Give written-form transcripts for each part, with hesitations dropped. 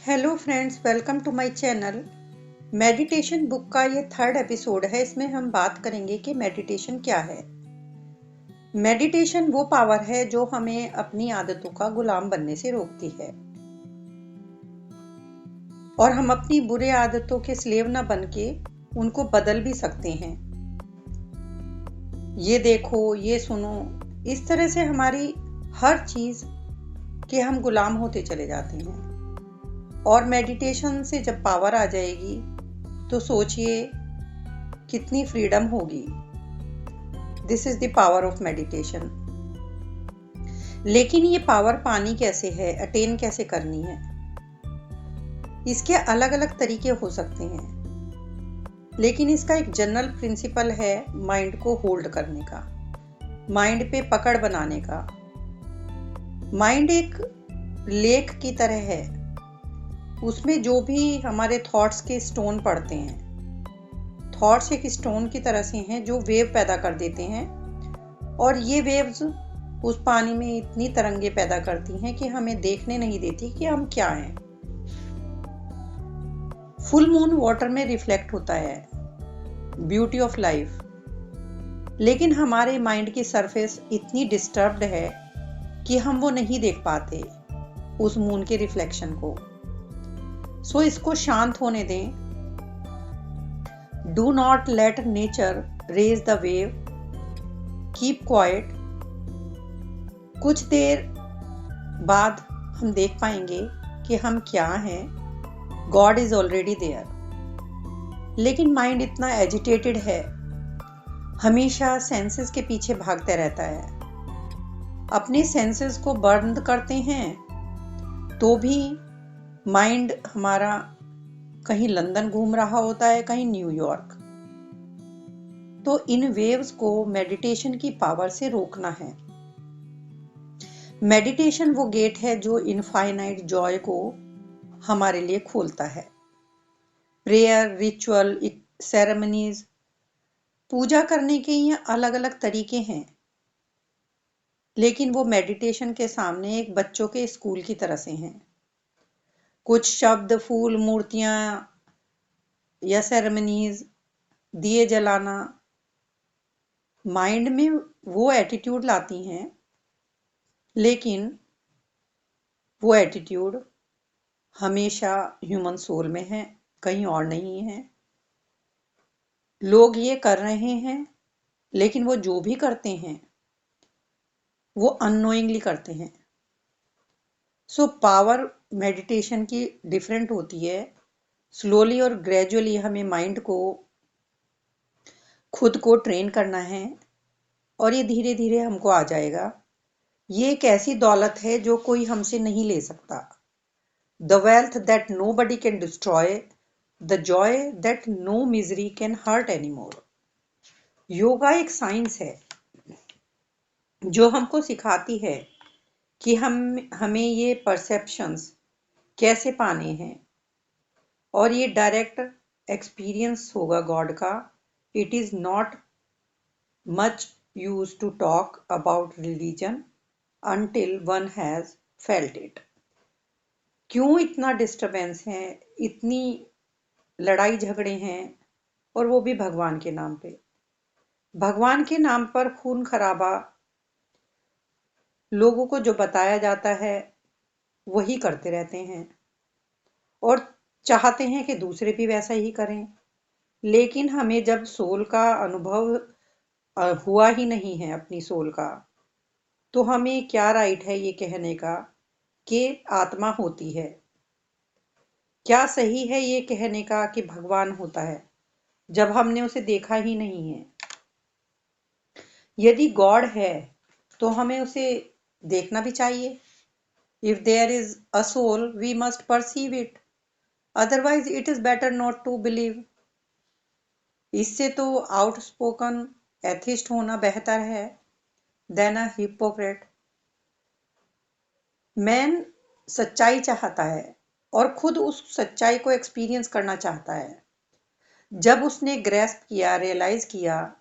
Hello friends, welcome to my channel. Meditation book का ये third episode है। इसमें हम बात करेंगे कि मेडिटेशन क्या है। मेडिटेशन वो पावर है जो हमें अपनी आदतों का गुलाम बनने से रोकती है और हम अपनी बुरे आदतों के स्लेव न बन के उनको बदल भी सकते हैं। ये देखो, ये सुनो, इस तरह से हमारी हर चीज के हम गुलाम होते चले जाते हैं। और मेडिटेशन से जब पावर आ जाएगी तो सोचिए कितनी फ्रीडम होगी। This is the power of meditation. लेकिन ये पावर पानी कैसे है, अटेन कैसे करनी है? इसके अलग अलग तरीके हो सकते हैं, लेकिन इसका एक जनरल प्रिंसिपल है माइंड को होल्ड करने का, माइंड पे पकड़ बनाने का। माइंड एक लेक की तरह है, उसमें जो भी हमारे थॉट्स के स्टोन पड़ते हैं। थॉट्स एक स्टोन की तरह से हैं जो वेव पैदा कर देते हैं, और ये वेव्स उस पानी में इतनी तरंगे पैदा करती हैं कि हमें देखने नहीं देती कि हम क्या हैं। फुल मून वाटर में रिफ्लेक्ट होता है, ब्यूटी ऑफ लाइफ। लेकिन हमारे माइंड की सरफेस इतनी डिस्टर्ब्ड है कि हम वो नहीं देख पाते, उस मून के रिफ्लेक्शन को। सो इसको शांत होने दें। Do not let nature raise the wave, keep quiet. कुछ देर बाद हम देख पाएंगे कि हम क्या हैं। God is already there. लेकिन माइंड इतना एजिटेटेड है, हमेशा सेंसेस के पीछे भागता रहता है। अपने सेंसेस को बंद करते हैं तो भी माइंड हमारा कहीं लंदन घूम रहा होता है, कहीं न्यूयॉर्क। तो इन वेव्स को मेडिटेशन की पावर से रोकना है। मेडिटेशन वो गेट है जो इनफाइनाइट जॉय को हमारे लिए खोलता है। प्रेयर, रिचुअल, सेरेमनीज, पूजा करने के ये अलग अलग तरीके हैं, लेकिन वो मेडिटेशन के सामने एक बच्चों के स्कूल की तरह से हैं। कुछ शब्द, फूल, मूर्तियां या सेरेमनीज, दिए जलाना माइंड में वो एटीट्यूड लाती हैं, लेकिन वो एटीट्यूड हमेशा ह्यूमन सोल में है, कहीं और नहीं है। लोग ये कर रहे हैं, लेकिन वो जो भी करते हैं वो अननोइंगली करते हैं। सो पावर मेडिटेशन की डिफरेंट होती है। स्लोली और ग्रेजुअली हमें माइंड को खुद को ट्रेन करना है, और ये धीरे धीरे हमको आ जाएगा। ये एक ऐसी दौलत है जो कोई हमसे नहीं ले सकता। The wealth that nobody can destroy, the joy that no misery can hurt any more. Yoga एक साइंस है जो हमको सिखाती है कि हमें ये परसेप्शंस कैसे पाने हैं, और ये डायरेक्ट एक्सपीरियंस होगा गॉड का। It is not much use to talk about religion until one has felt it। क्यों इतना डिस्टरबेंस है, इतनी लड़ाई झगड़े हैं, और वो भी भगवान के नाम पे। भगवान के नाम पर खून खराबा, लोगों को जो बताया जाता है वही करते रहते हैं, और चाहते हैं कि दूसरे भी वैसा ही करें। लेकिन हमें जब सोल का अनुभव हुआ ही नहीं है अपनी सोल का, तो हमें क्या राइट है ये कहने का कि आत्मा होती है? क्या सही है ये कहने का कि भगवान होता है, जब हमने उसे देखा ही नहीं है? यदि गॉड है तो हमें उसे देखना भी चाहिए। If there is a soul we must perceive it, otherwise it is better not to believe. इससे तो आउटस्पोकन एथिस्ट होना बेहतर है देन अ हिपोक्रेट। मैन सच्चाई चाहता है और खुद उस सच्चाई को एक्सपीरियंस करना चाहता है। जब उसने ग्रेस्प किया, रियलाइज किया,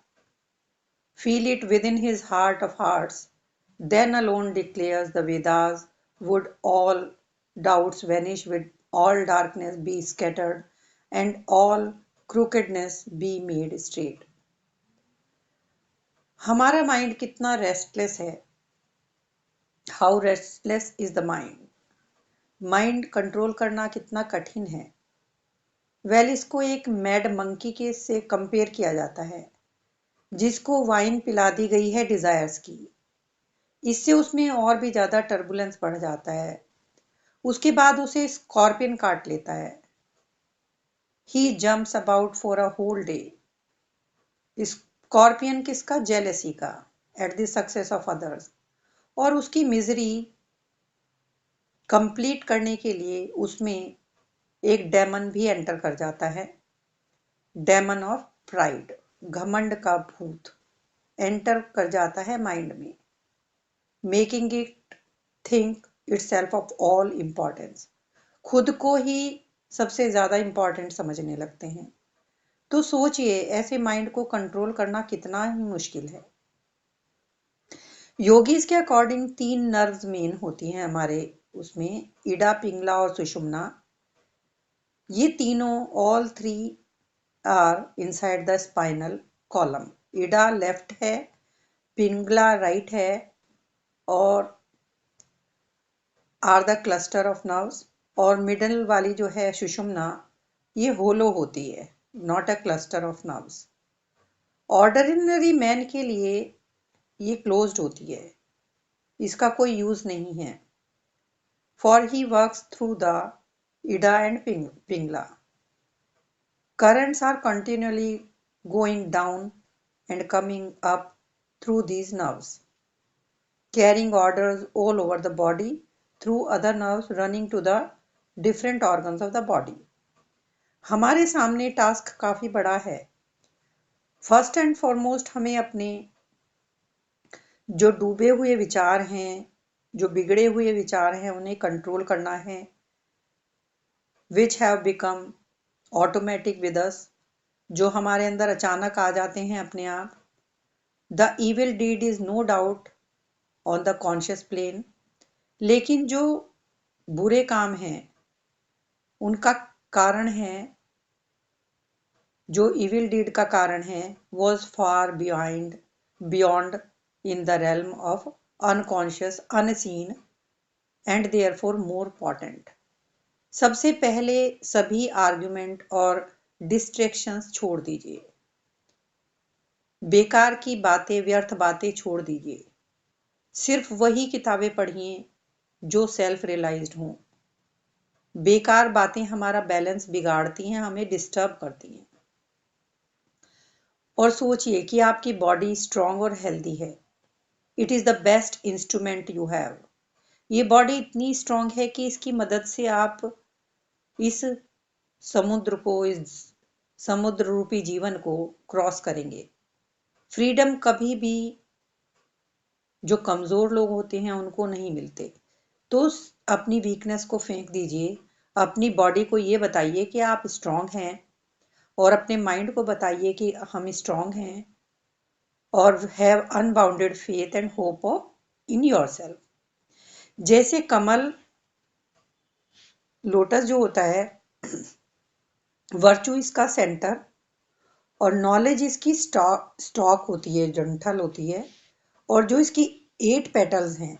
feel it within his heart of hearts, then alone declares the Vedas would all doubts vanish with all darkness be scattered, and all crookedness be made straight. हमारा माइंड कितना restless है. How restless is the mind. Mind control करना कितना कठिन है. इसको एक mad monkey के से कंपेयर किया जाता है जिसको वाइन पिला दी गई है डिजायर्स की. इससे उसमें और भी ज्यादा टर्बुलेंस बढ़ जाता है. उसके बाद उसे स्कॉर्पियन काट लेता है. He jumps about for a whole day. Scorpion किसका? जेलेसी का. At the success of others. और उसकी मिजरी कंप्लीट करने के लिए उसमें एक डेमन भी एंटर कर जाता है. डेमन ऑफ प्राइड, घमंड का भूत एंटर कर जाता है माइंड में, making it think itself of all importance. खुद को ही सबसे ज्यादा इम्पोर्टेंट समझने लगते हैं. तो सोचिए ऐसे माइंड को कंट्रोल करना कितना ही मुश्किल है. योगीज के अकॉर्डिंग 3 नर्व्स मेन होती हैं हमारे उसमें, इडा, पिंगला और सुषुम्ना. ये तीनों all 3 are inside the spinal column. Ida left है, पिंगला राइट है, और are the cluster of nerves. और मिडल वाली जो है सुषुम्ना, ये होलो होती है, not a cluster of nerves. Ordinary man के लिए ये क्लोज्ड होती है, इसका कोई यूज नहीं है. For he works through the Ida and Pingala. Currents are continually going down and coming up through these nerves, carrying orders all over the body through other nerves running to the different organs of the body. हमारे सामने task काफी बड़ा है. First and foremost हमें अपने जो डूबे हुए विचार हैं, जो बिगड़े हुए विचार हैं, उन्हें कंट्रोल करना है. Which have become automatic with us, जो हमारे अंदर अचानक आ जाते हैं अपने आप. The evil deed is no doubt on the conscious plane. लेकिन जो बुरे काम हैं उनका कारण है, जो इविल डीड का कारण है, was far beyond in the realm of unconscious, unseen and therefore more potent. सबसे पहले सभी आर्ग्यूमेंट और डिस्ट्रैक्शंस छोड़ दीजिए. बेकार की बातें, व्यर्थ बातें छोड़ दीजिए. सिर्फ वही किताबें पढ़िए जो सेल्फ रियलाइज्ड हों. बेकार बातें हमारा बैलेंस बिगाड़ती हैं, हमें डिस्टर्ब करती हैं. और सोचिए कि आपकी बॉडी स्ट्रांग और हेल्दी है. It is the best instrument you have. ये बॉडी इतनी स्ट्रांग है कि इसकी मदद से आप इस समुद्र को, इस समुद्र रूपी जीवन को क्रॉस करेंगे. फ्रीडम कभी भी जो कमजोर लोग होते हैं उनको नहीं मिलते. तो अपनी वीकनेस को फेंक दीजिए. अपनी बॉडी को ये बताइए कि आप स्ट्रांग हैं, और अपने माइंड को बताइए कि हम स्ट्रांग हैं, और have unbounded faith and hope in yourself. जैसे कमल, लोटस जो होता है, वर्चू इसका सेंटर, और नॉलेज इसकी स्टॉक होती है, डंठल होती है. और जो इसकी 8 पेटल्स हैं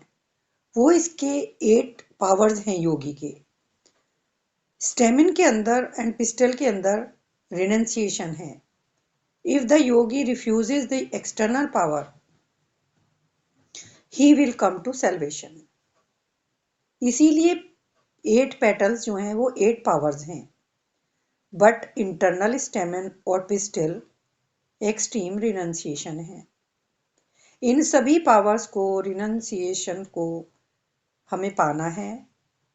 वो इसके 8 पावर्स हैं योगी के. स्टेमिन के अंदर एंड पिस्टल के अंदर रिनंसिएशन है. If the yogi refuses the external power, he will come to salvation. इसीलिए 8 पेटल्स जो हैं वो 8 पावर्स हैं. बट इंटरनल स्टेमिन और पिस्टल एक्सट्रीम रिनंसिएशन है. इन सभी पावर्स को, रिनंसिएशन को हमें पाना है.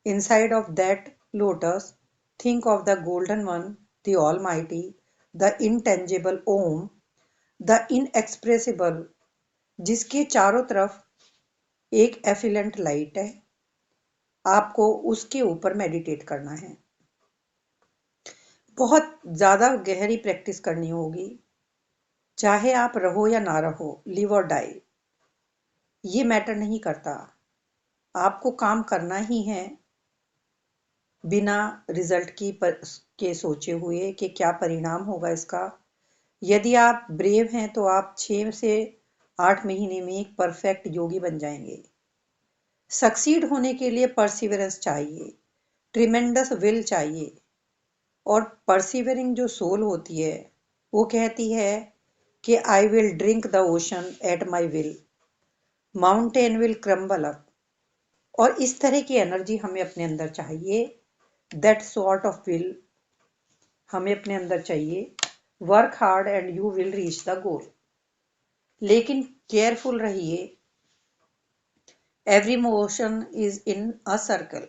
Inside of that lotus, think of the golden one, the almighty, the intangible Om, the inexpressible, जिसके चारों तरफ एक एफिलेंट लाइट है. आपको उसके ऊपर मेडिटेट करना है. बहुत ज्यादा गहरी प्रैक्टिस करनी होगी. चाहे आप रहो या ना रहो, लिव और डाई, ये मैटर नहीं करता. आपको काम करना ही है. बिना रिजल्ट के सोचे हुए कि क्या परिणाम होगा इसका। यदि आप ब्रेव हैं तो आप 6 से 8 महीने में एक परफेक्ट योगी बन जाएंगे। सक्सीड होने के लिए परसिवरेंस चाहिए, ट्रिमेंडस विल चाहिए। और परसिवरिंग जो सोल होती है वो कहती है कि I will drink the ocean at my will, mountain will crumble up. और इस तरह की एनर्जी हमें अपने अंदर चाहिए, दैट सॉर्ट ऑफ विल हमें अपने अंदर चाहिए। Work hard and you will reach the goal. लेकिन केयरफुल रहिए, every motion is in a circle,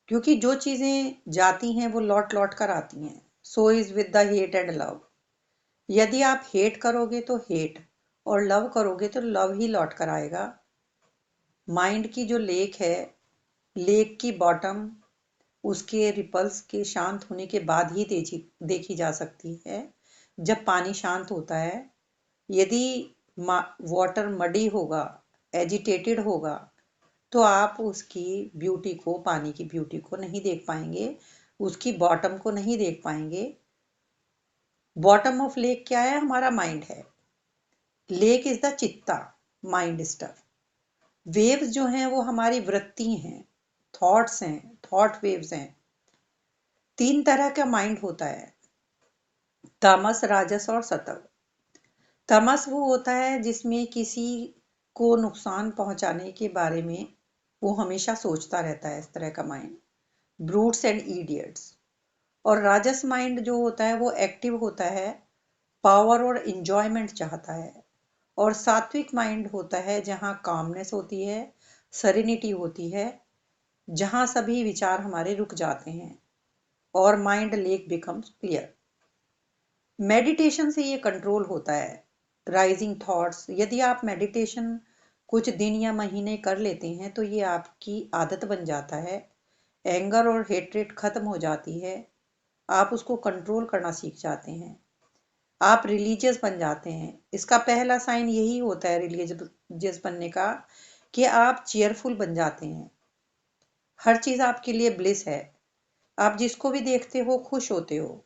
क्योंकि जो चीजें जाती हैं वो लौट लौट कर आती हैं। So is with the hate and love. यदि आप हेट करोगे तो हेट, और लव करोगे तो लव ही लौट कर आएगा। माइंड की जो लेक है, लेक की बॉटम उसके रिपल्स के शांत होने के बाद ही देखी जा सकती है, जब पानी शांत होता है। यदि वाटर मडी होगा, एजिटेटेड होगा, तो आप उसकी ब्यूटी को, पानी की ब्यूटी को नहीं देख पाएंगे, उसकी बॉटम को नहीं देख पाएंगे। बॉटम ऑफ लेक क्या है? हमारा माइंड है। लेक इज द चित्ता, माइंड स्टफ। वेव्स जो हैं वो हमारी वृत्ति हैं, थॉट्स हैं, थॉट वेव्स हैं। 3 तरह का माइंड होता है, तामस, राजस और सत्व। तमस वो होता है जिसमें किसी को नुकसान पहुंचाने के बारे में वो हमेशा सोचता रहता है, इस तरह का माइंड, ब्रूट्स एंड इडियट्स। और राजस माइंड जो होता है वो एक्टिव होता है, पावर और इंजॉयमेंट चाहता है। और सात्विक माइंड होता है जहाँ कामनेस होती है, सेरेनिटी होती है, जहाँ सभी विचार हमारे रुक जाते हैं और mind lake becomes clear. Meditation से ये कंट्रोल होता है, राइजिंग थॉट्स। यदि आप मेडिटेशन कुछ दिन या महीने कर लेते हैं तो ये आपकी आदत बन जाता है। एंगर और हेट्रेट खत्म हो जाती है, आप उसको कंट्रोल करना सीख जाते हैं, आप रिलीजियस बन जाते हैं। इसका पहला साइन यही होता है रिलीजियस बनने का, कि आप चेयरफुल बन जाते हैं। हर चीज़ आपके लिए ब्लिस है, आप जिसको भी देखते हो खुश होते हो।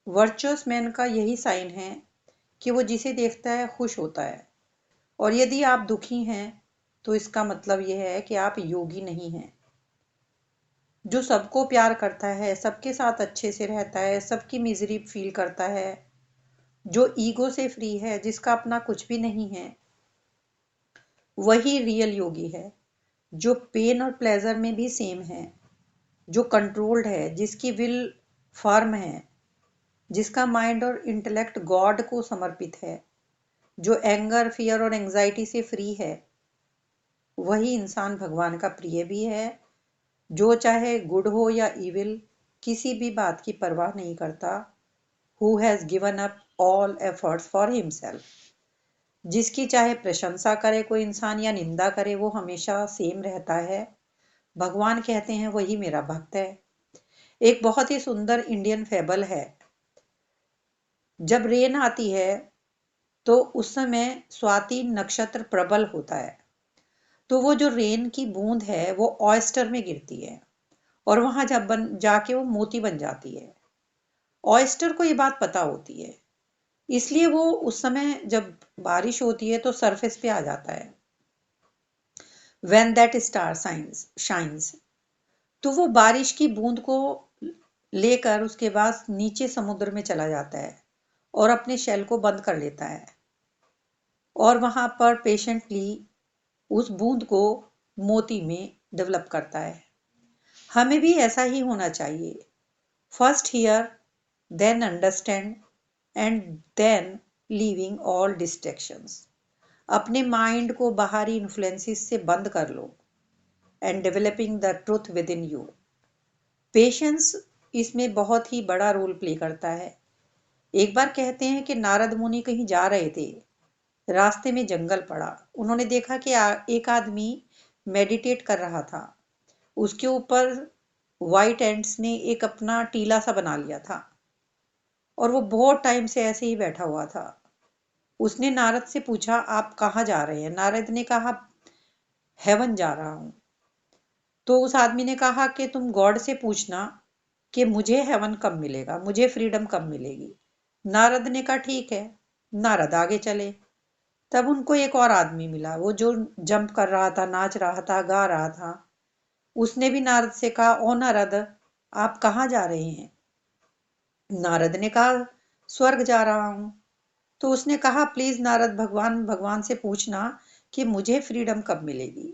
वर्चुअस मैन का यही साइन है कि वो जिसे देखता है खुश होता है। और यदि आप दुखी हैं तो इसका मतलब यह है कि आप योगी नहीं हैं। जो सबको प्यार करता है, सबके साथ अच्छे से रहता है, सबकी मिजरी फील करता है, जो ईगो से फ्री है, जिसका अपना कुछ भी नहीं है, वही रियल योगी है। जो पेन और प्लेजर में भी सेम है, जो कंट्रोल्ड है, जिसकी विल फर्म है, जिसका माइंड और इंटेलेक्ट गॉड को समर्पित है, जो एंगर, फियर और एंजाइटी से फ्री है, वही इंसान भगवान का प्रिय भी है। जो चाहे गुड हो या इविल, किसी भी बात की परवाह नहीं करता। Who has given up all efforts for himself. जिसकी चाहे प्रशंसा करे कोई इंसान या निंदा करे, वो हमेशा सेम रहता है। भगवान कहते हैं वही मेरा भक्त है। एक बहुत ही सुंदर इंडियन फेबल है। जब रेन आती है तो उस समय स्वाति नक्षत्र प्रबल होता है, तो वो जो रेन की बूंद है वो ऑयस्टर में गिरती है और वहां जब जाके वो मोती बन जाती है। ऑयस्टर को ये बात पता होती है, इसलिए वो उस समय जब बारिश होती है तो सरफेस पे आ जाता है। व्हेन दैट स्टार शाइन्स, तो वो बारिश की बूंद को लेकर उसके बाद नीचे समुद्र में चला जाता है और अपने शेल को बंद कर लेता है और वहां पर पेशेंटली उस बूंद को मोती में डेवलप करता है। हमें भी ऐसा ही होना चाहिए। First hear, then understand and then leaving all distractions. अपने माइंड को बाहरी इन्फ्लुएंसेस से बंद कर लो and developing the truth within you. Patience इसमें बहुत ही बड़ा रोल प्ले करता है। एक बार कहते हैं कि नारद मुनि कहीं जा रहे थे, रास्ते में जंगल पड़ा। उन्होंने देखा कि एक आदमी मेडिटेट कर रहा था। उसके ऊपर वाइट एंड्स ने एक अपना टीला सा बना लिया था और वो बहुत टाइम से ऐसे ही बैठा हुआ था। उसने नारद से पूछा, आप कहाँ जा रहे हैं? नारद ने कहा, हेवन जा रहा हूँ। तो उस आदमी ने कहा कि तुम गॉड से पूछना कि मुझे हेवन कब मिलेगा, मुझे फ्रीडम कब मिलेगी। नारद ने कहा ठीक है। नारद आगे चले। तब उनको एक और आदमी मिला, वो जो जंप कर रहा था, नाच रहा था, गा रहा था। उसने भी नारद से कहा, ओ नारद, आप कहाँ जा रहे हैं? नारद ने कहा, स्वर्ग जा रहा हूं। तो उसने कहा, प्लीज नारद, भगवान भगवान से पूछना कि मुझे फ्रीडम कब मिलेगी।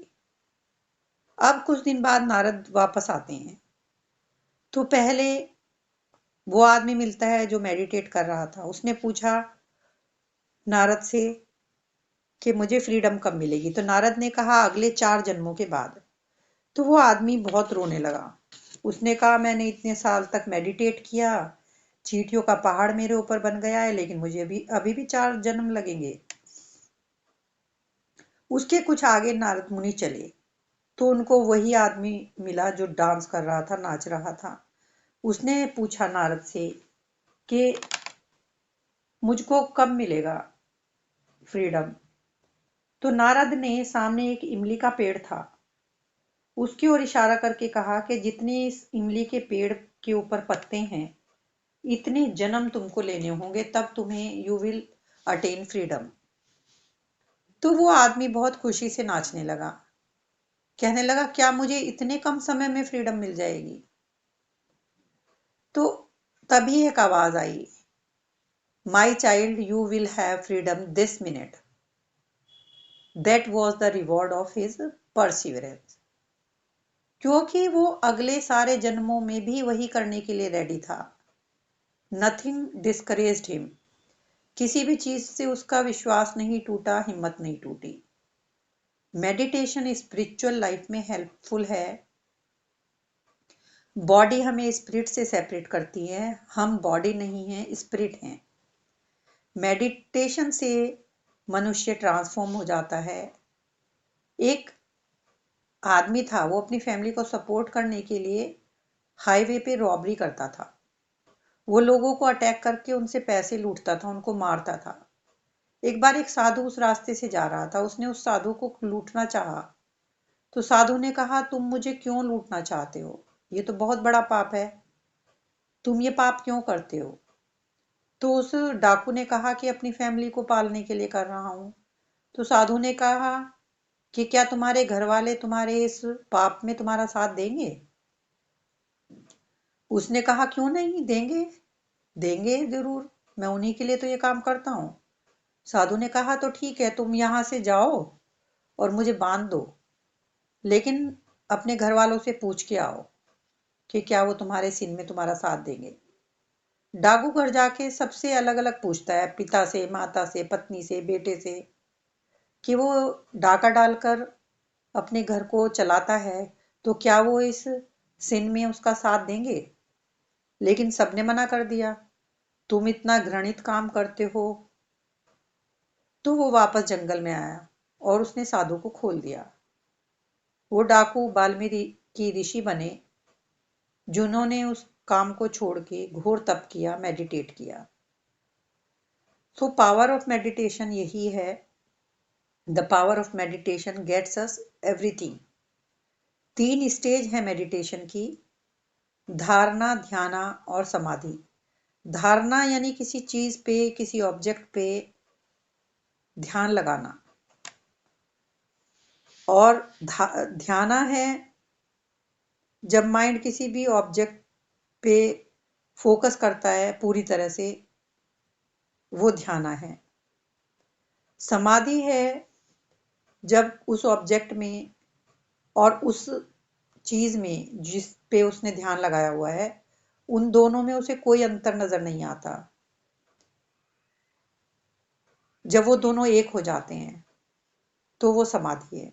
अब कुछ दिन बाद नारद वापस आते हैं। तो पहले वो आदमी मिलता है जो मेडिटेट कर रहा था। उसने पूछा नारद से कि मुझे फ्रीडम कब मिलेगी। तो नारद ने कहा, अगले 4 जन्मों के बाद। तो वो आदमी बहुत रोने लगा। उसने कहा, मैंने इतने साल तक मेडिटेट किया, चींटियों का पहाड़ मेरे ऊपर बन गया है, लेकिन मुझे अभी अभी भी 4 जन्म लगेंगे। उसके कुछ आगे नारद मुनि चले तो उनको वही आदमी मिला जो डांस कर रहा था, नाच रहा था। उसने पूछा नारद से कि मुझको कब मिलेगा फ्रीडम। तो नारद ने सामने एक इमली का पेड़ था, उसकी ओर इशारा करके कहा कि जितने इस इमली के पेड़ के ऊपर पत्ते हैं, इतने जन्म तुमको लेने होंगे, तब तुम्हें यू विल अटेन फ्रीडम। तो वो आदमी बहुत खुशी से नाचने लगा, कहने लगा, क्या मुझे इतने कम समय में फ्रीडम मिल जाएगी? तो तभी एक आवाज आई, my child, you will have freedom this minute. That was the reward of his perseverance. क्योंकि वो अगले सारे जन्मों में भी वही करने के लिए रेडी था। Nothing discouraged him. किसी भी चीज से उसका विश्वास नहीं टूटा, हिम्मत नहीं टूटी। मेडिटेशन स्पिरिचुअल लाइफ में हेल्पफुल है। बॉडी हमें स्पिरिट से सेपरेट करती है। हम बॉडी नहीं है, स्पिरिट हैं। मेडिटेशन से मनुष्य ट्रांसफॉर्म हो जाता है। एक आदमी था, वो अपनी फैमिली को सपोर्ट करने के लिए हाईवे पे रॉबरी करता था। वो लोगों को अटैक करके उनसे पैसे लूटता था, उनको मारता था। एक बार एक साधु उस रास्ते से जा रहा था, उसने उस साधु को लूटना चाहा। तो साधु ने कहा, तुम मुझे क्यों लूटना चाहते हो? ये तो बहुत बड़ा पाप है, तुम ये पाप क्यों करते हो? तो उस डाकू ने कहा कि अपनी फैमिली को पालने के लिए कर रहा हूं। तो साधु ने कहा कि क्या तुम्हारे घर वाले तुम्हारे इस पाप में तुम्हारा साथ देंगे? उसने कहा, क्यों नहीं देंगे, देंगे जरूर, मैं उन्हीं के लिए तो ये काम करता हूँ। साधु ने कहा, तो ठीक है, तुम यहां से जाओ और मुझे बांध दो, लेकिन अपने घर वालों से पूछ के आओ कि क्या वो तुम्हारे सीन में तुम्हारा साथ देंगे। डाकू घर जाके सबसे अलग अलग पूछता है, पिता से, माता से, पत्नी से, बेटे से, कि वो डाका डालकर अपने घर को चलाता है तो क्या वो इस सिन में उसका साथ देंगे। लेकिन सबने मना कर दिया, तुम इतना घृणित काम करते हो। तो वो वापस जंगल में आया और उसने साधु को खोल दिया। वो डाकू वाल्मीकि ऋषि बने, जिन्होंने उस काम को छोड़ के घोर तप किया, मेडिटेट किया। सो पावर ऑफ मेडिटेशन यही है। The power of meditation gets us everything. 3 stage है मेडिटेशन की, धारणा, ध्याना और समाधि। धारणा यानी किसी चीज पे, किसी ऑब्जेक्ट पे ध्यान लगाना, और ध्याना है जब माइंड किसी भी ऑब्जेक्ट पे फोकस करता है पूरी तरह से, वो ध्याना है। समाधि है जब उस ऑब्जेक्ट में और उस चीज में जिस पे उसने ध्यान लगाया हुआ है, उन दोनों में उसे कोई अंतर नजर नहीं आता। जब वो दोनों एक हो जाते हैं तो वो समाधि है।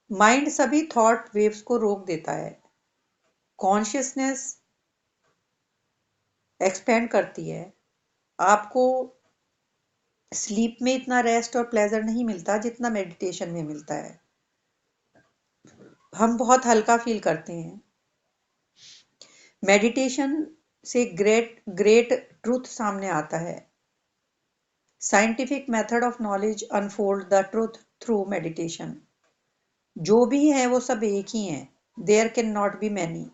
माइंड सभी थॉट वेव्स को रोक देता है। कॉन्शियसनेस एक्सपेंड करती है। आपको स्लीप में इतना रेस्ट और प्लेजर नहीं मिलता जितना मेडिटेशन में मिलता है। हम बहुत हल्का फील करते हैं। मेडिटेशन से ग्रेट ग्रेट ट्रूथ सामने आता है। Scientific method of knowledge unfold the truth through meditation. जो भी है वो सब एक ही हैं। There can not be many.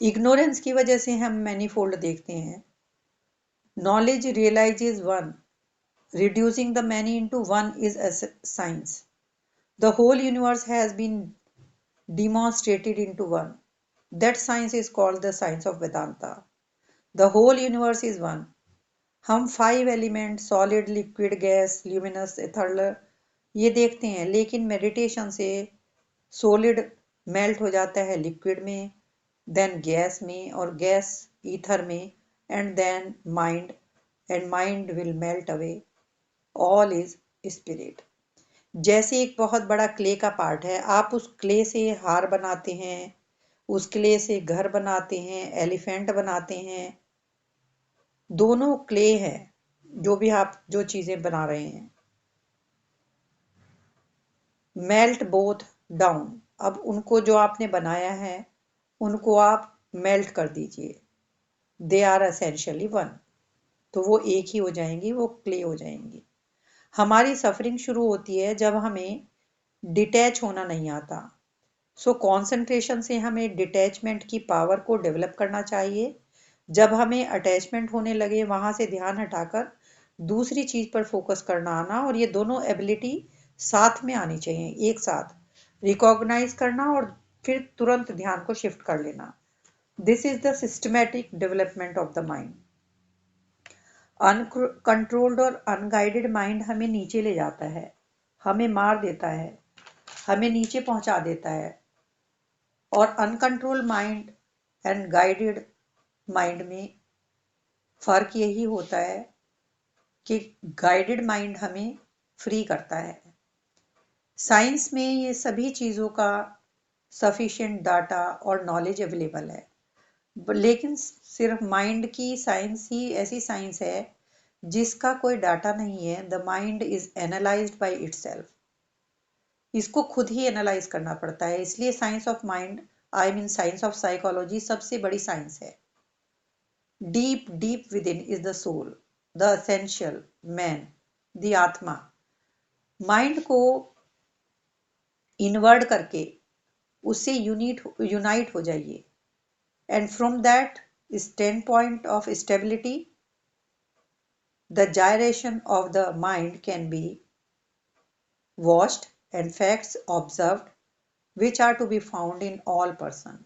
Ignorance की वजह से हम मैनीफोल्ड देखते हैं। Knowledge realises one, reducing the many into one is a science. The whole universe has been demonstrated into one. That science is called the science of Vedanta. The whole universe is one. हम 5 element solid, liquid, gas, luminous, ethereal ये देखते हैं, लेकिन meditation से solid melt हो जाता है liquid में, देन गैस में, और गैस ईथर में, and then mind, and mind will melt away. All is spirit. जैसे एक बहुत बड़ा क्ले का पार्ट है, आप उस क्ले से हार बनाते हैं, उस क्ले से घर बनाते हैं, एलिफेंट बनाते हैं, दोनों क्ले हैं, जो भी आप जो चीजें बना रहे हैं। मेल्ट बोथ डाउन, अब उनको जो आपने बनाया है उनको आप मेल्ट कर दीजिए। दे आर एसेंशियली वन, तो वो एक ही हो जाएंगी, वो क्ले हो जाएंगी। हमारी सफरिंग शुरू होती है जब हमें डिटैच होना नहीं आता। सो कॉन्सेंट्रेशन से हमें डिटैचमेंट की पावर को डेवलप करना चाहिए। जब हमें अटैचमेंट होने लगे, वहां से ध्यान हटाकर दूसरी चीज पर फोकस करना आना, और ये दोनों एबिलिटी साथ में आनी चाहिए, एक साथ रिकॉग्नाइज करना और फिर तुरंत ध्यान को शिफ्ट कर लेना। This is the systematic development of the mind. Uncontrolled और अनगाइडेड माइंड हमें नीचे ले जाता है, हमें मार देता है, हमें नीचे पहुंचा देता है। और uncontrolled mind and guided mind में फर्क यही होता है कि गाइडेड माइंड हमें फ्री करता है। साइंस में ये सभी चीज़ों का सफिशिएंट डाटा और नॉलेज अवेलेबल है, लेकिन सिर्फ माइंड की साइंस ही ऐसी साइंस है जिसका कोई डाटा नहीं है। The mind is analysed by itself, इसको खुद ही एनालाइज करना पड़ता है। इसलिए science of mind, I mean science of psychology, सबसे बड़ी साइंस है। Deep deep within is the soul, the essential man, the atma. Mind को इनवर्ड करके उससे यूनाइट हो जाइए, and from that standpoint of stability the gyration of the mind can be watched and facts observed which are to be found in all person.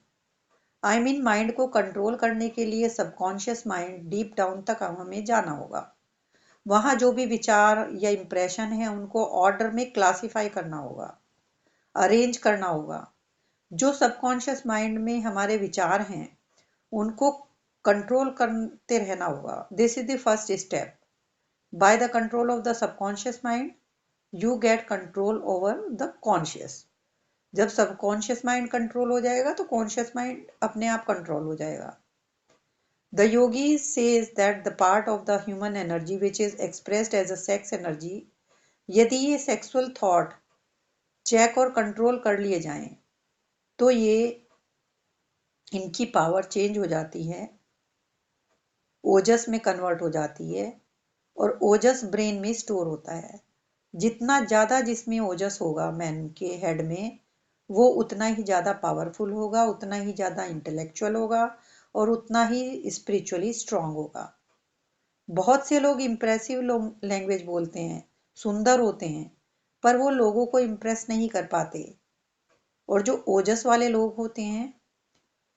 I mean mind को control करने के लिए subconscious mind deep down तक हमें जाना होगा। वहां जो भी विचार या इंप्रेशन है उनको ऑर्डर में क्लासिफाई करना होगा, अरेंज करना होगा। जो सबकॉन्शियस माइंड में हमारे विचार हैं उनको कंट्रोल करते रहना होगा। This is the first step. By the control of the subconscious mind you get control over the conscious. जब सबकॉन्शियस माइंड कंट्रोल हो जाएगा तो कॉन्शियस माइंड अपने आप कंट्रोल हो जाएगा। The yogi says that the part of the human energy which is expressed as a sex energy, यदि ये सेक्सुअल थॉट चेक और कंट्रोल कर लिए जाएं तो ये इनकी पावर चेंज हो जाती है, ओजस में कन्वर्ट हो जाती है, और ओजस ब्रेन में स्टोर होता है। जितना ज्यादा जिसमें ओजस होगा मैन के हेड में, वो उतना ही ज़्यादा पावरफुल होगा, उतना ही ज़्यादा इंटेलेक्चुअल होगा, और उतना ही स्पिरिचुअली स्ट्रांग होगा। बहुत से लोग इम्प्रेसिव लैंग्वेज बोलते हैं, सुंदर होते हैं, पर वो लोगों को इम्प्रेस नहीं कर पाते। और जो ओजस वाले लोग होते हैं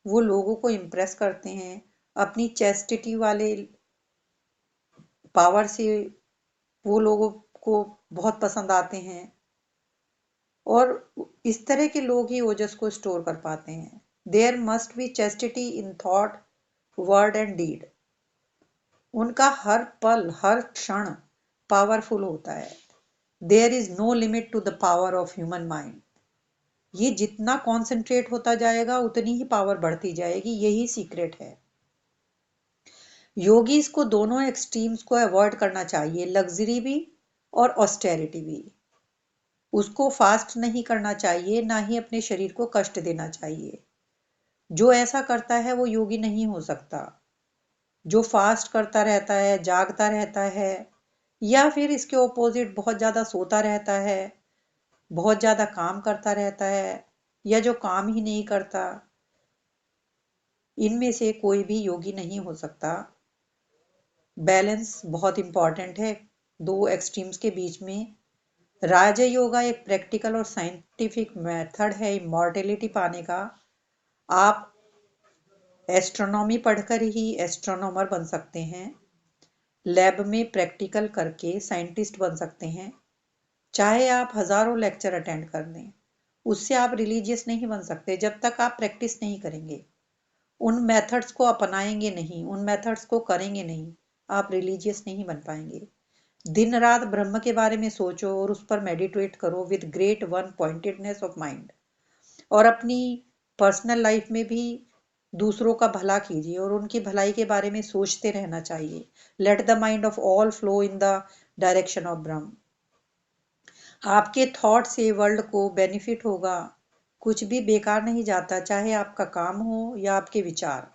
वो लोगों को इम्प्रेस करते हैं, अपनी चेस्टिटी वाले पावर से वो लोगों को बहुत पसंद आते हैं, और इस तरह के लोग ही ओजस को स्टोर कर पाते हैं। There must be chastity in thought, word and deed. उनका हर पल हर क्षण पावरफुल होता है। There is no limit to the power of human mind. ये जितना कॉन्सेंट्रेट होता जाएगा उतनी ही पावर बढ़ती जाएगी, यही सीक्रेट है। योगीज को दोनों एक्सट्रीम्स को अवॉइड करना चाहिए, लग्जरी भी और ऑस्टेरिटी भी। उसको फास्ट नहीं करना चाहिए, ना ही अपने शरीर को कष्ट देना चाहिए। जो ऐसा करता है वो योगी नहीं हो सकता। जो फास्ट करता रहता है, जागता रहता है, या फिर इसके ऑपोजिट बहुत ज्यादा सोता रहता है, बहुत ज्यादा काम करता रहता है, या जो काम ही नहीं करता, इनमें से कोई भी योगी नहीं हो सकता। बैलेंस बहुत इंपॉर्टेंट है दो एक्सट्रीम्स के बीच में। राजयोगा एक प्रैक्टिकल और साइंटिफिक मेथड है इमॉर्टेलिटी पाने का। आप एस्ट्रोनॉमी पढ़कर ही एस्ट्रोनॉमर बन सकते हैं, लैब में प्रैक्टिकल करके साइंटिस्ट बन सकते हैं। चाहे आप हजारों लेक्चर अटेंड कर लें, उससे आप रिलीजियस नहीं बन सकते जब तक आप प्रैक्टिस नहीं करेंगे, उन मेथड्स को अपनाएंगे नहीं, उन मेथड्स को करेंगे नहीं, आप रिलीजियस नहीं बन पाएंगे। दिन रात ब्रह्म के बारे में सोचो और उस पर मेडिटेट करो with great one pointedness of mind, और अपनी पर्सनल लाइफ में भी दूसरों का भला कीजिए और उनकी भलाई के बारे में सोचते रहना चाहिए। Let the mind of all flow in the direction of ब्रह्म। आपके थॉट से वर्ल्ड को बेनिफिट होगा। कुछ भी बेकार नहीं जाता, चाहे आपका काम हो या आपके विचार।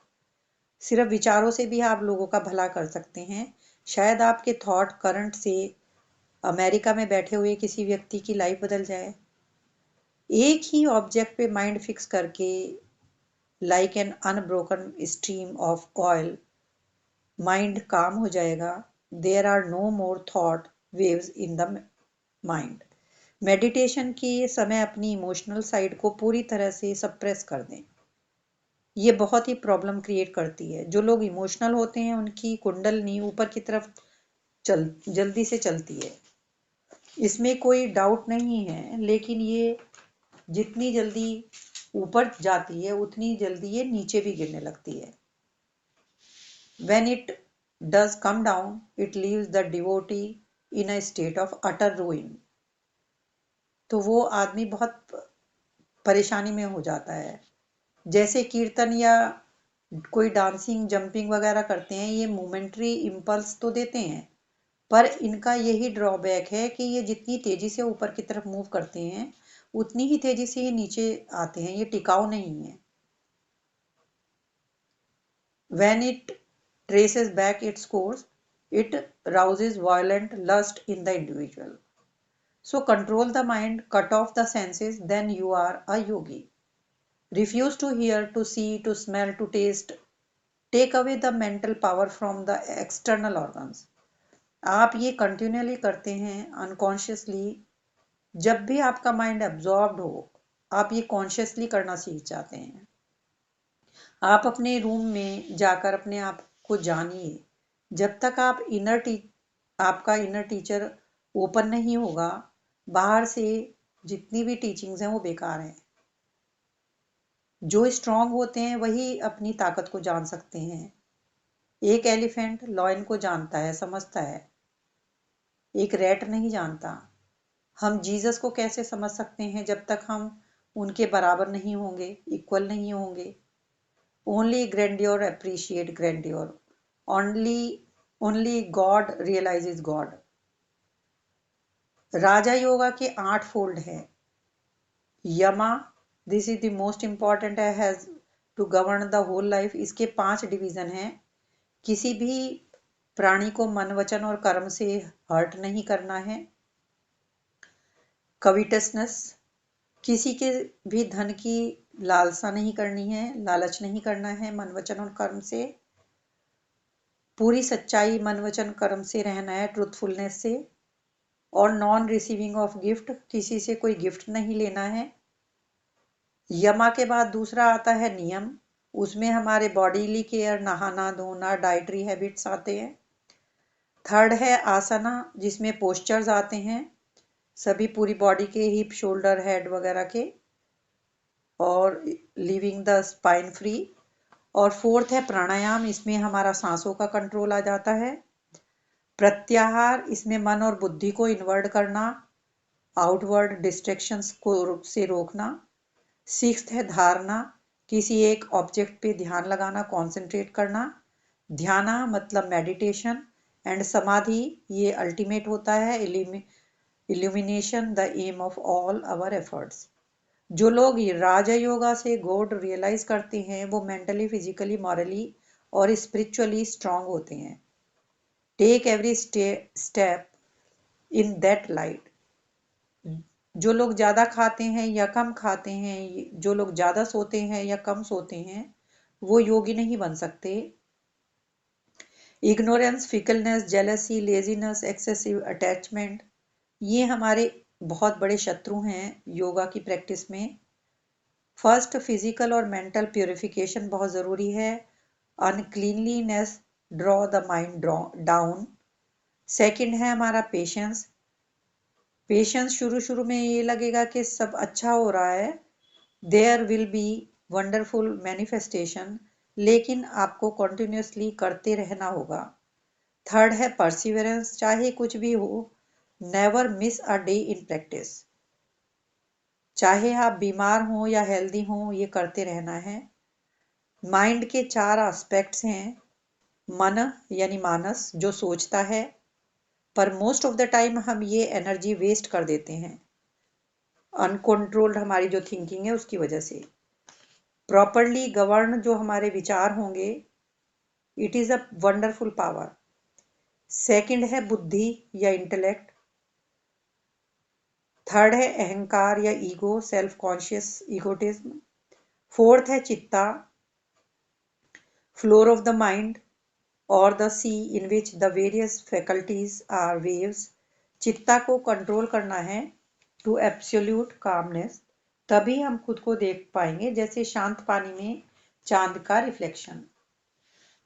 सिर्फ विचारों से भी आप लोगों का भला कर सकते हैं। शायद आपके थॉट करंट से अमेरिका में बैठे हुए किसी व्यक्ति की लाइफ बदल जाए। एक ही ऑब्जेक्ट पे माइंड फिक्स करके, like an unbroken stream of oil, mind calm हो जाएगा। There are no more thought waves in the mind. Meditation के समय अपनी इमोशनल साइड को पूरी तरह से सप्रेस कर दें। ये बहुत ही प्रॉब्लम क्रिएट करती है। जो लोग इमोशनल होते हैं उनकी कुंडलनी ऊपर की तरफ जल्दी से चलती है, इसमें कोई डाउट नहीं है, लेकिन ये जितनी जल्दी ऊपर जाती है उतनी जल्दी ये नीचे भी गिरने लगती है। When it does come down, it leaves the devotee in a state of utter ruin. तो वो आदमी बहुत परेशानी में हो जाता है। जैसे कीर्तन या कोई डांसिंग जंपिंग वगैरह करते हैं, ये मोमेंट्री इम्पल्स तो देते हैं, पर इनका यही ड्रॉबैक है कि ये जितनी तेजी से ऊपर की तरफ मूव करते हैं उतनी ही तेजी से ये नीचे आते हैं, ये टिकाऊ नहीं है। When it traces back its course, it rouses violent lust in the individual. So control the mind, cut off the senses, then you are a yogi. Refuse to hear, to see, to smell, to taste. Take away the mental power from the external organs. आप ये continually करते हैं unconsciously. जब भी आपका mind absorbed हो, आप ये कॉन्शियसली करना सीख जाते हैं। आप अपने रूम में जाकर अपने आप को जानिए। जब तक आप आपका इनर टीचर ओपन नहीं होगा, बाहर से जितनी भी टीचिंग्स हैं वो बेकार हैं। जो स्ट्रांग होते हैं वही अपनी ताकत को जान सकते हैं। एक एलिफेंट लॉयन को जानता है, समझता है, एक रैट नहीं जानता। हम जीसस को कैसे समझ सकते हैं जब तक हम उनके बराबर नहीं होंगे, इक्वल नहीं होंगे। Only grandeur appreciate grandeur. Only God realizes God. राजा योगा के 8 फोल्ड हैं। Yama, this is the most important है, has to govern the whole life. इसके 5 डिवीजन हैं। किसी भी प्राणी को मन वचन और कर्म से हर्ट नहीं करना है। कविटसनेस, किसी के भी धन की लालसा नहीं करनी है, लालच नहीं करना है मन वचन और कर्म से। पूरी सच्चाई मन वचन कर्म से रहना है, ट्रूथफुलनेस से। और नॉन रिसीविंग ऑफ गिफ्ट, किसी से कोई गिफ्ट नहीं लेना है। यमा के बाद दूसरा आता है नियम, उसमें हमारे बॉडीली केयर, नहाना धोना, डाइटरी हैबिट्स आते हैं। थर्ड है आसना, जिसमें पोस्चर्स आते हैं सभी पूरी बॉडी के, हिप शोल्डर हेड वगैरह के, और लिविंग द स्पाइन फ्री। और फोर्थ है प्राणायाम, इसमें हमारा सांसों का कंट्रोल आ जाता है। प्रत्याहार, इसमें मन और बुद्धि को इन्वर्ट करना, आउटवर्ड डिस्ट्रैक्शंस को से रोकना। सिक्स्थ है धारणा, किसी एक ऑब्जेक्ट पे ध्यान लगाना, कंसंट्रेट करना। ध्याना मतलब मेडिटेशन। एंड समाधि, ये अल्टीमेट होता है, illumination, the aim of all our efforts. जो लोग राजा योगा से गॉड रियलाइज करते हैं वो मेंटली, फिजिकली, मॉरली और स्पिरिचुअली स्ट्रांग होते हैं। Take every step in that light. जो लोग ज़्यादा खाते हैं या कम खाते हैं, जो लोग ज़्यादा सोते हैं या कम सोते हैं, वो योगी नहीं बन सकते। Ignorance, fickleness, jealousy, laziness, excessive attachment, ये हमारे बहुत बड़े शत्रु हैं योगा की प्रैक्टिस में। फर्स्ट, फिजिकल और मेंटल प्योरिफिकेशन बहुत ज़रूरी है। Uncleanliness draw the mind down. Second है हमारा पेशेंस। पेशेंस शुरू शुरू में ये लगेगा कि सब अच्छा हो रहा है, there will be wonderful manifestation, लेकिन आपको कंटिन्यूसली करते रहना होगा। थर्ड है परसिवरेंस, चाहे कुछ भी हो, never miss a day in practice. चाहे आप बीमार हो या हेल्दी हो, ये करते रहना है। माइंड के 4 एस्पेक्ट्स हैं। मन यानी मानस, जो सोचता है, पर मोस्ट ऑफ द टाइम हम ये एनर्जी वेस्ट कर देते हैं अनकंट्रोल्ड हमारी जो थिंकिंग है उसकी वजह से। प्रॉपरली गवर्न जो हमारे विचार होंगे, it is a wonderful power. Second है बुद्धि या इंटेलेक्ट। थर्ड है अहंकार या ego, self conscious egotism. Fourth है चित्ता, फ्लोर ऑफ द माइंड और the sea in which the various faculties are waves. चित्ता को कंट्रोल करना है टू एब्सोल्यूट कामनेस, तभी हम खुद को देख पाएंगे जैसे शांत पानी में चांद का reflection.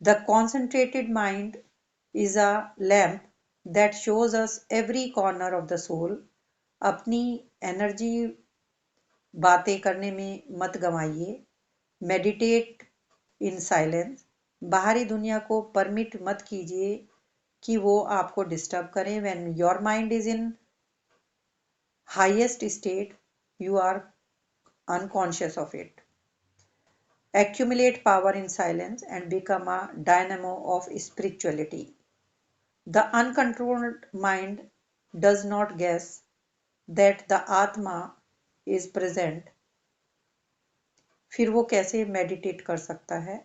The concentrated mind is a lamp that shows us every corner of the soul. अपनी एनर्जी बातें करने में मत गंवाइए। Meditate in silence. बाहरी दुनिया को परमिट मत कीजिए कि वो आपको डिस्टर्ब करें। When your mind is in highest state, you are unconscious of it. Accumulate power in silence and become a dynamo of spirituality. The uncontrolled mind does not guess that the Atma is present. फिर वो कैसे meditate कर सकता है?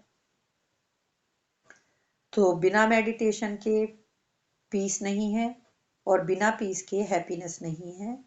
तो बिना meditation के piece नहीं है और बिना पीस के हैप्पीनेस नहीं है।